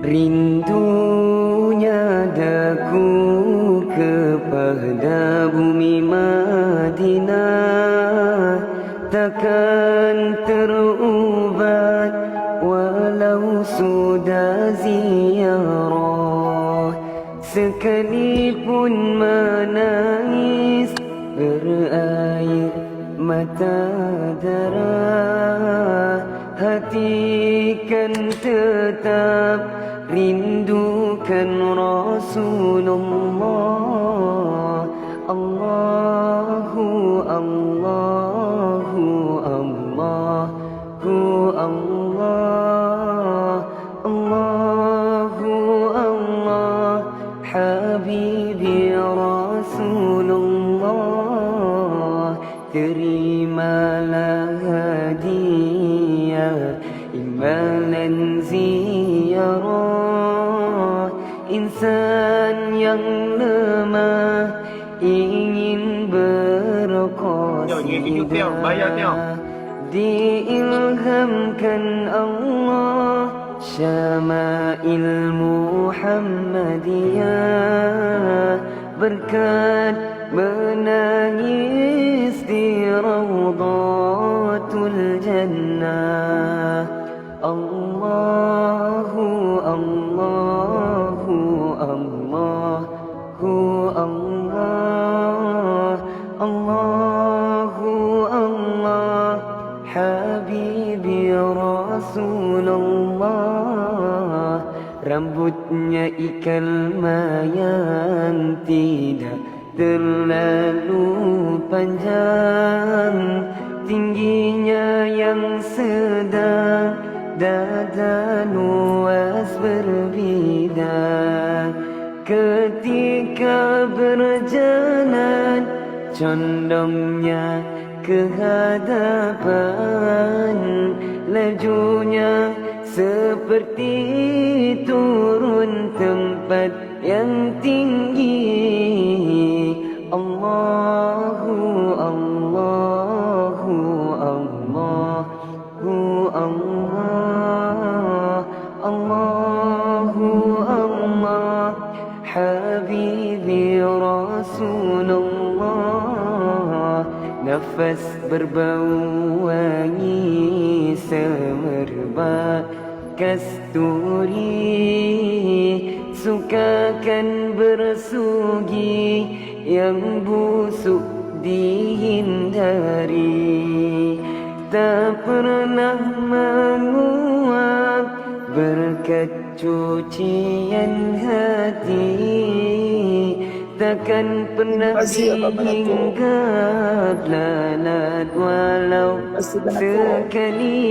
Rindunya daku kepada bumi Madinah takkan terubat walau sudah ziarah. Sekalipun menangis berair mata darah, hati kan tetap rindukan Rasulullah. Allahu Allahu Allahu Allah, Allahu Allah, Habibi Rasulullah. Terimalah hadiah imbalan ziarah insan yang lemah ingin berqasidah, diilhamkan Allah syama'il Muhammadiyah berkat menangis di Rawdatul Jannah. Allahu Allahu Allahu Allah, Allahu Allah, Habibi Rasulullah. Rambutnya ikal mayang tidak terlalu panjang, tingginya yang sedang, dada luas berbidang. Ketika berjalan condongnya ke hadapan, lajunya seperti turun tempat yang tinggi. Allahu Allahu Allahu Allah, Allahu Allah, Habibi Rasulullah. Nafas berbau wangi semerbak kasturi, sukakan bersugi yang busuk dihindari. Tak pernah menguap berkat cucian hati, takkan pernah dihinggap lalat walau sekali.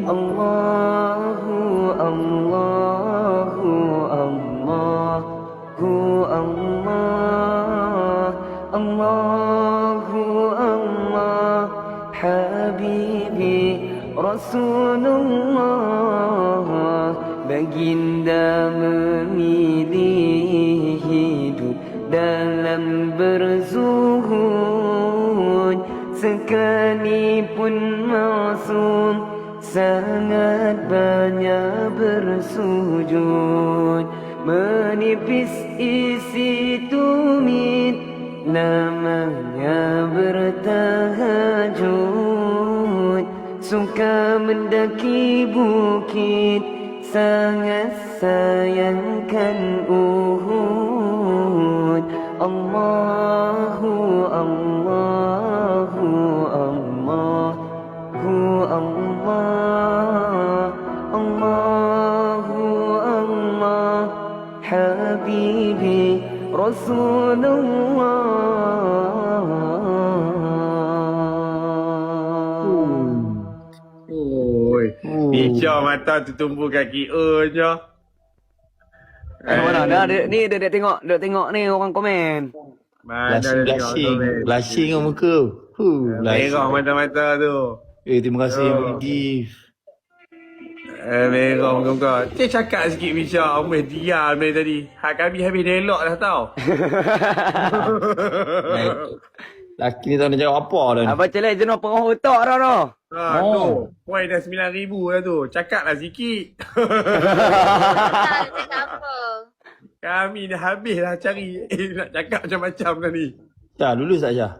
Allahu Allahu Allahu Allah, Allahu Allah, Habibi Rasulullah. Baginda memilih hidup dalam berzuhud, sekalipun maksum sangat banyak bersujud. Menipis isi tumit namanya bertahajud, suka mendaki bukit sangat sayangkan Uhud. Allahu Allahu Allahu Allah, Allahu Allah, Habibi Rasulullah. Picture mata tu tumbuh kaki je. Mana dah ni dia tengok ni orang komen. Mana dia tengok komen. Blushing on muka. Merah mata-mata tu. Terima kasih yang bagi gift. Merah muka-muka. Cik cakap sikit Misha. Umar diam tadi. Hak kami habis elok dah tau. Laki ni tak nak jawab apa dah ni. Abang Celek jenuh perah otak dah tu. Ha, Oh. tu. Poin dah 9,000 dah tu. Cakaplah sikit. Tak, cakap apa? Kami dah habis dah cari. Nak cakap macam-macam dah ni. Dah, lulus tak Syah?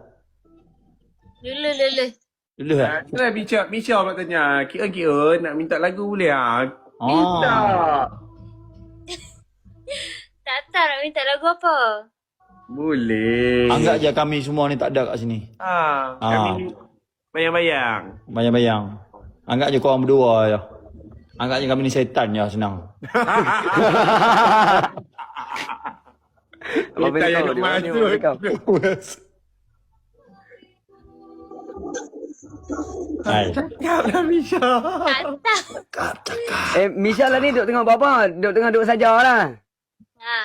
Lulus. Lulus tak? Itulah Misha nak tanya. Kira-kira nak minta lagu boleh ah? Ah. Minta. Tak nak minta lagu apa? Boleh. Anggap je kami semua ni tak ada kat sini. Kami bayang-bayang. Bayang-bayang. Anggap je korang berdua je. Anggap je kami ni syaitan je, senang. Abang Kita yang Bekau, nak dia ni, masuk. Abang Bekau. Hai. Cakaplah Misha. Tak. Misha lah ni duduk tengok apa? Duduk tengah duduk saja lah. Ha.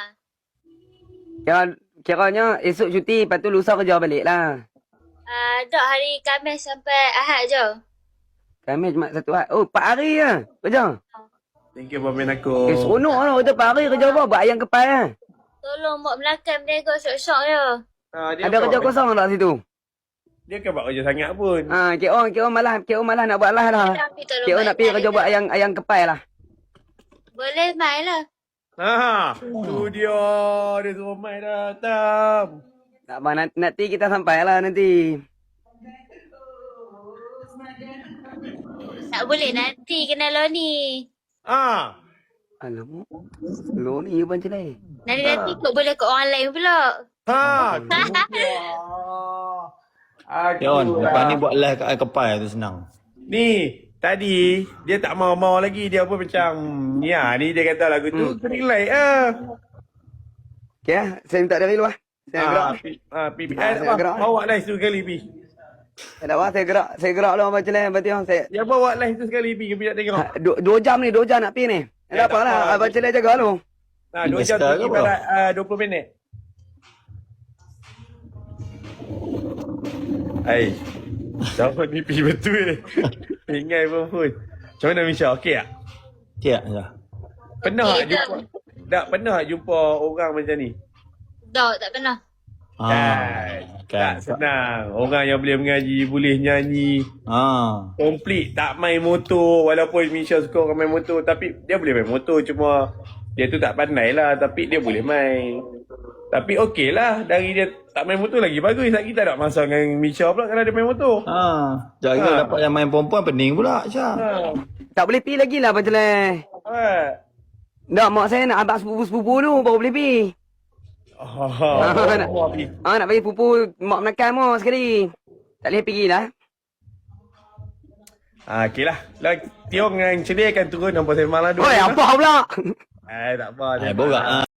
Kiranya esok cuti, lepas tu lusa kerja balik lah. Dok hari Khamis sampai Ahad je. Kami cuma 1 hari. Oh, 4 hari lah kerja. Thank you pemain aku. Seronok lah. Kita 4 hari kerja apa? Buat ayam kepal lah. Tolong buat Melaka berniaga sok-sok je. Ada kerja kosong tak situ? Dia kan buat kerja sangat pun. Kira malah nak buat lah dah. Tapi tolong Kira nak pergi kerja buat ayam kepal lah. Boleh main lah. Tu dia. Dia suruh main dah. Tam. Tak apa, nanti kita sampai lah nanti. Tak boleh nanti kena Loni. Alamak. Lo ni Abang Celek. Nanti kau boleh ke orang lain pula. Tu dia. Ya, On. Lepas ni buat live kat air kepal tu senang. Ni, tadi dia tak mau lagi. Dia pun macam ni ni dia kata lagu tu relate Okay lah. Saya minta dari luar. Saya gerak. Pipi. saya gerak. Bawa live tu sekali Pi. Tak apa, saya gerak lu Abang Celek. Abang Tiong, saya... Ya bawa live tu sekali Pi. Kami nak tengok. 2 jam ni, 2 jam nak pergi ni. Tak apa lah, Abang Celek jaga lu. 2 jam Investor tu ke apa? ibarat 20 minit. Hai. Siapa ni Pi betul. Ingat pun. Macam mana Misha? Okey tak? Okay tak Syah? Pernah Okey, tak jumpa? Tak pernah tak jumpa orang macam ni? Dok, tak pernah. Tak senang. Orang yang boleh mengaji, boleh nyanyi. Komplit. Tak main motor. Walaupun Misha suka orang main motor. Tapi dia boleh main motor. Cuma dia tu tak pandai lah. Tapi dia boleh main. Tapi okey lah. Dari dia tak main motor lagi bagus. Kita tak masa dengan Misha pula kalau dia main motor. Jaga dapat yang main perempuan pening pula Syah. Tak boleh pergi lagi lah Abang Celek. Tak, mak saya nak abang sepupu-sepupu tu baru boleh pergi. Nak bagi pupu mak menekan mu sekali. Tak boleh pergi lah. Okey lah. Tiong dengan Celia akan turun nampak sembang lah. Oi, apa pula? Tak apa. Borak